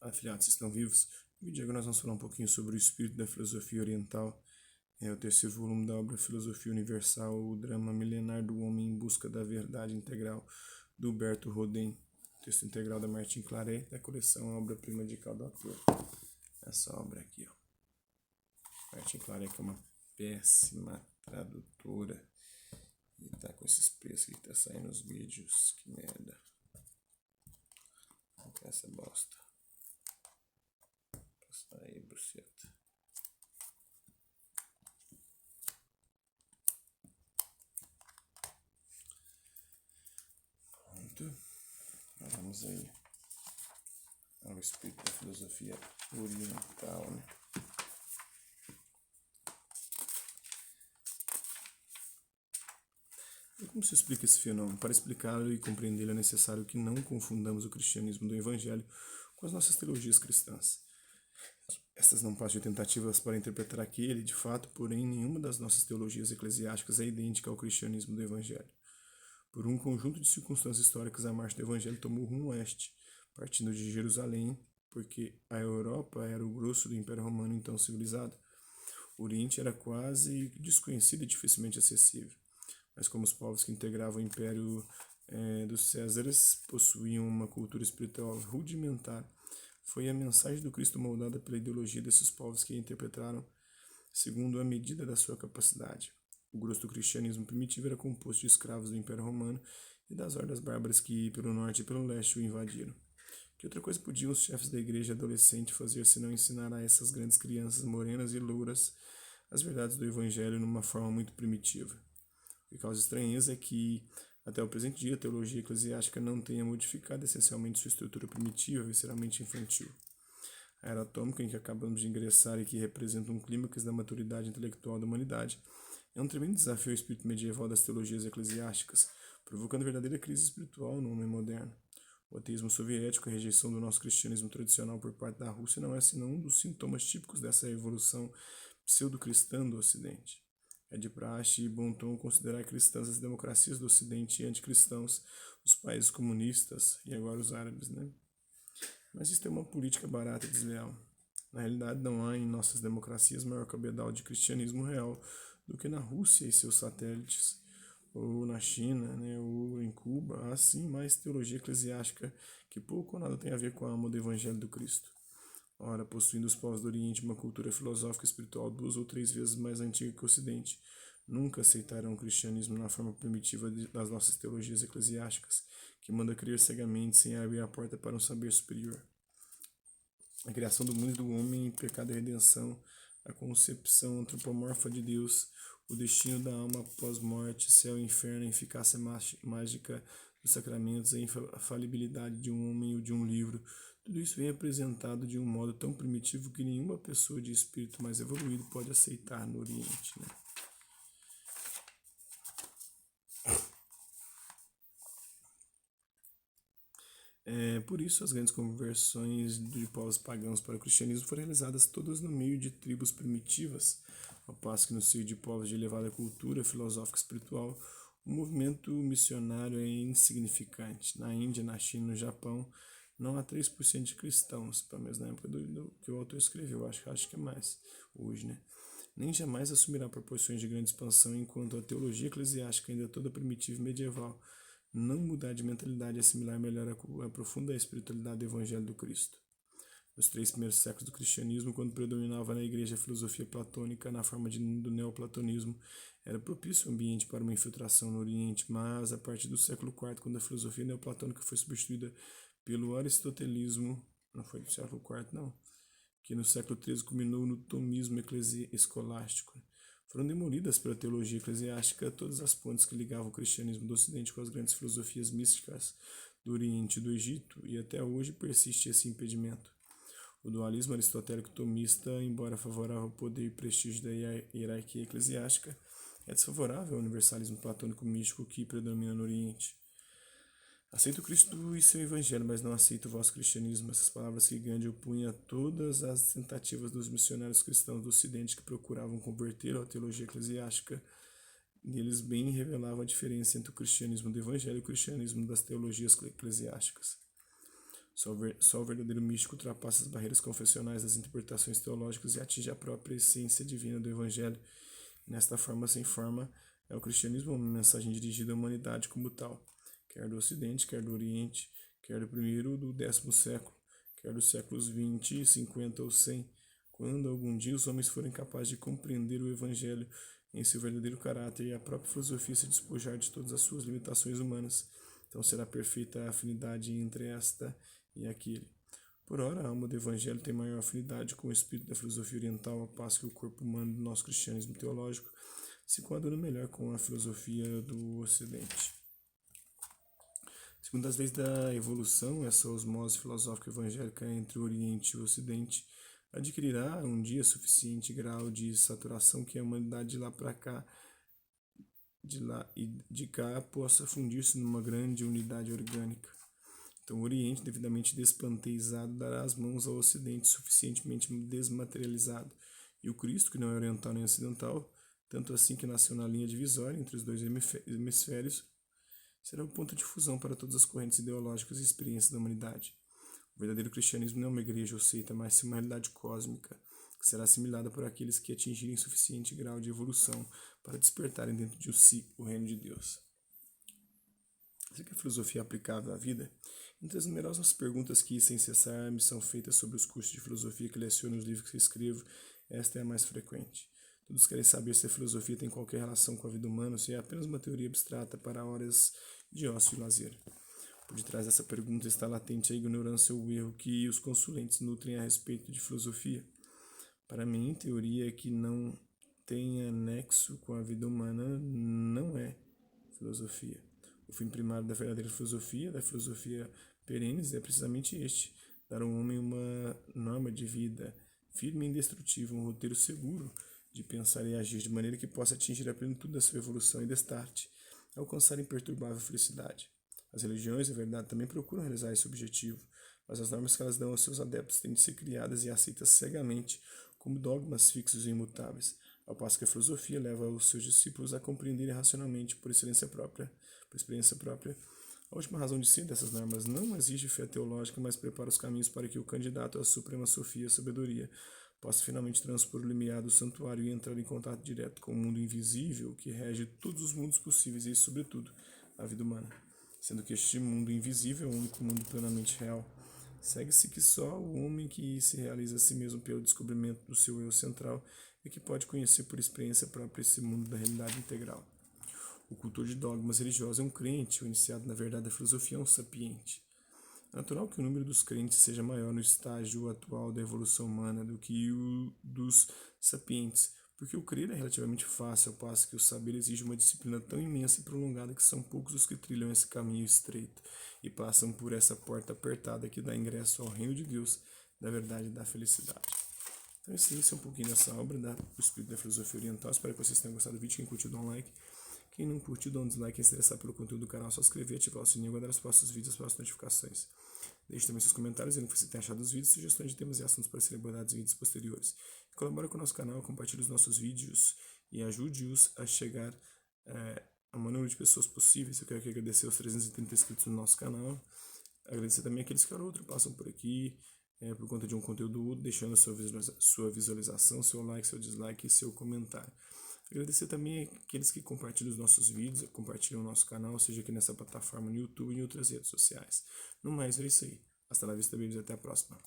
afiliados estão vivos. No vídeo agora nós vamos falar um pouquinho sobre o espírito da filosofia oriental. É o terceiro volume da obra Filosofia Universal, o drama milenar do homem em busca da verdade integral, do Huberto Rodin. Texto integral da Martin Claret, da coleção Obra-Prima de cada autor. Essa obra aqui, ó. Martin Claret, que é uma péssima tradutora. E tá com esses preços que tá saindo nos vídeos. Que merda. Não quer essa bosta. Passa aí, buceta. Pronto. Vamos aí ao espírito da filosofia oriental, né? E como se explica esse fenômeno? Para explicá-lo e compreendê-lo é necessário que não confundamos o cristianismo do evangelho com as nossas teologias cristãs. Estas não passam de tentativas para interpretar aquele, de fato, porém, nenhuma das nossas teologias eclesiásticas é idêntica ao cristianismo do evangelho. Por um conjunto de circunstâncias históricas, a marcha do evangelho tomou rumo oeste, partindo de Jerusalém, porque a Europa era o grosso do Império Romano então civilizado. O Oriente era quase desconhecido e dificilmente acessível. Mas como os povos que integravam o Império dos Césares possuíam uma cultura espiritual rudimentar, foi a mensagem do Cristo moldada pela ideologia desses povos que a interpretaram segundo a medida da sua capacidade. O grosso do cristianismo primitivo era composto de escravos do Império Romano e das hordas bárbaras que, pelo norte e pelo leste, o invadiram. Que outra coisa podiam os chefes da igreja adolescente fazer senão ensinar a essas grandes crianças morenas e louras as verdades do Evangelho numa forma muito primitiva? O que causa estranheza é que, até o presente dia, a teologia eclesiástica não tenha modificado essencialmente sua estrutura primitiva, visceralmente infantil. A era atômica em que acabamos de ingressar e que representa um clímax da maturidade intelectual da humanidade é um tremendo desafio ao espírito medieval das teologias eclesiásticas, provocando verdadeira crise espiritual no homem moderno. O ateísmo soviético, a rejeição do nosso cristianismo tradicional por parte da Rússia não é senão um dos sintomas típicos dessa evolução pseudo-cristã do Ocidente. É de praxe e bom tom considerar cristãs as democracias do Ocidente e anticristãos os países comunistas e agora os árabes, né? Mas isso é uma política barata e desleal. Na realidade, não há em nossas democracias maior cabedal de cristianismo real do que na Rússia e seus satélites, ou na China, né, ou em Cuba. Há sim mais teologia eclesiástica que pouco ou nada tem a ver com a alma do Evangelho do Cristo. Ora, possuindo os povos do Oriente uma cultura filosófica e espiritual 2 ou 3 vezes mais antiga que o Ocidente, nunca aceitarão o cristianismo na forma primitiva das nossas teologias eclesiásticas, que manda crer cegamente sem abrir a porta para um saber superior. A criação do mundo e do homem, pecado e redenção, a concepção antropomorfa de Deus, o destino da alma após morte, céu e inferno, a eficácia mágica dos sacramentos, a infalibilidade de um homem ou de um livro, tudo isso vem apresentado de um modo tão primitivo que nenhuma pessoa de espírito mais evoluído pode aceitar no Oriente, né? Por isso, as grandes conversões de povos pagãos para o cristianismo foram realizadas todas no meio de tribos primitivas, ao passo que no seio de povos de elevada cultura filosófica e espiritual, o movimento missionário é insignificante. Na Índia, na China e no Japão, não há 3% de cristãos, pelo menos na época do que o autor escreveu, acho que é mais hoje, né? Nem jamais assumirá proporções de grande expansão enquanto a teologia eclesiástica ainda toda primitiva e medieval não mudar de mentalidade e assimilar melhor a profunda espiritualidade do Evangelho do Cristo. Nos 3 primeiros séculos do cristianismo, quando predominava na igreja a filosofia platônica na forma do neoplatonismo, era propício o ambiente para uma infiltração no Oriente, mas a partir do século IV, quando a filosofia neoplatônica foi substituída pelo aristotelismo, não foi do século IV não, que no século XIII culminou no tomismo escolástico, foram demolidas pela teologia eclesiástica todas as pontes que ligavam o cristianismo do Ocidente com as grandes filosofias místicas do Oriente e do Egito, e até hoje persiste esse impedimento. O dualismo aristotélico tomista, embora favorável ao poder e prestígio da hierarquia eclesiástica, é desfavorável ao universalismo platônico místico que predomina no Oriente. Aceito Cristo e seu Evangelho, mas não aceito o vosso cristianismo. Essas palavras que Gandhi opunha a todas as tentativas dos missionários cristãos do Ocidente que procuravam converter a teologia eclesiástica, neles bem revelavam a diferença entre o cristianismo do Evangelho e o cristianismo das teologias eclesiásticas. Só o verdadeiro místico ultrapassa as barreiras confessionais das interpretações teológicas e atinge a própria essência divina do Evangelho. Nesta forma sem forma, é o cristianismo uma mensagem dirigida à humanidade como tal, quer do Ocidente, quer do Oriente, quer do primeiro ou do 10º século, quer dos séculos 20, 50 ou 100, quando algum dia os homens forem capazes de compreender o Evangelho em seu verdadeiro caráter e a própria filosofia se despojar de todas as suas limitações humanas. Então será perfeita a afinidade entre esta e aquele. Por ora, a alma do Evangelho tem maior afinidade com o espírito da filosofia oriental, ao passo que o corpo humano do nosso cristianismo teológico se coaduna melhor com a filosofia do Ocidente. Segundo as leis da evolução, essa osmose filosófica evangélica entre o Oriente e o Ocidente adquirirá um dia suficiente grau de saturação que a humanidade de lá para cá, de lá e de cá, possa fundir-se numa grande unidade orgânica. Então, o Oriente, devidamente despanteizado, dará as mãos ao Ocidente suficientemente desmaterializado. E o Cristo, que não é oriental nem ocidental, tanto assim que nasceu na linha divisória entre os dois hemisférios, será o ponto de fusão para todas as correntes ideológicas e experiências da humanidade. O verdadeiro cristianismo não é uma igreja ou seita, mas sim uma realidade cósmica, que será assimilada por aqueles que atingirem suficiente grau de evolução para despertarem dentro de si o reino de Deus. Será que a filosofia é aplicável à vida? Entre as numerosas perguntas que, sem cessar, me são feitas sobre os cursos de filosofia que leciono nos livros que escrevo, esta é a mais frequente. Todos querem saber se a filosofia tem qualquer relação com a vida humana ou se é apenas uma teoria abstrata para horas de ócio e lazer. Por detrás dessa pergunta está latente a ignorância ou o erro que os consulentes nutrem a respeito de filosofia. Para mim, teoria que não tem anexo com a vida humana não é filosofia. O fim primário da verdadeira filosofia, da filosofia perenes, é precisamente este: dar ao homem uma norma de vida firme e indestrutível, um roteiro seguro de pensar e agir de maneira que possa atingir a plenitude da sua evolução e destarte, alcançar imperturbável felicidade. As religiões, na verdade, também procuram realizar esse objetivo, mas as normas que elas dão aos seus adeptos têm de ser criadas e aceitas cegamente como dogmas fixos e imutáveis, ao passo que a filosofia leva os seus discípulos a compreenderem racionalmente, por experiência própria, a última razão de ser dessas normas não exige fé teológica, mas prepara os caminhos para que o candidato à suprema sofia, sabedoria, possa finalmente transpor o limiar do santuário e entrar em contato direto com o mundo invisível que rege todos os mundos possíveis e, sobretudo, a vida humana. Sendo que este mundo invisível é o único mundo plenamente real. Segue-se que só o homem que se realiza a si mesmo pelo descobrimento do seu eu central é que pode conhecer por experiência própria esse mundo da realidade integral. O cultor de dogmas religiosos é um crente, o iniciado na verdade da filosofia é um sapiente. É natural que o número dos crentes seja maior no estágio atual da evolução humana do que o dos sapientes, porque o crer é relativamente fácil, ao passo que o saber exige uma disciplina tão imensa e prolongada que são poucos os que trilham esse caminho estreito e passam por essa porta apertada que dá ingresso ao reino de Deus, da verdade e da felicidade. Então esse é um pouquinho dessa obra do Espírito da Filosofia Oriental. Espero que vocês tenham gostado do vídeo. Quem curtiu, dá um like. Quem não curtiu, dá um dislike. Quem se interessar pelo conteúdo do canal, é só se inscrever, ativar o sininho e aguardar os próximos vídeos, as próximas notificações. Deixe também seus comentários dizendo o que você tem achado dos vídeos, sugestões de temas e assuntos para serem abordados em vídeos posteriores. E colabore com o nosso canal, compartilhe os nossos vídeos e ajude-os a chegar a maior número de pessoas possíveis. Eu quero aqui agradecer aos 330 inscritos no nosso canal. Agradecer também aqueles que passam por aqui por conta de um conteúdo, deixando sua visualização, seu like, seu dislike e seu comentário. Agradecer também aqueles que compartilham os nossos vídeos, compartilham o nosso canal, seja aqui nessa plataforma no YouTube e em outras redes sociais. No mais, é isso aí. Hasta la vista, babies, até a próxima.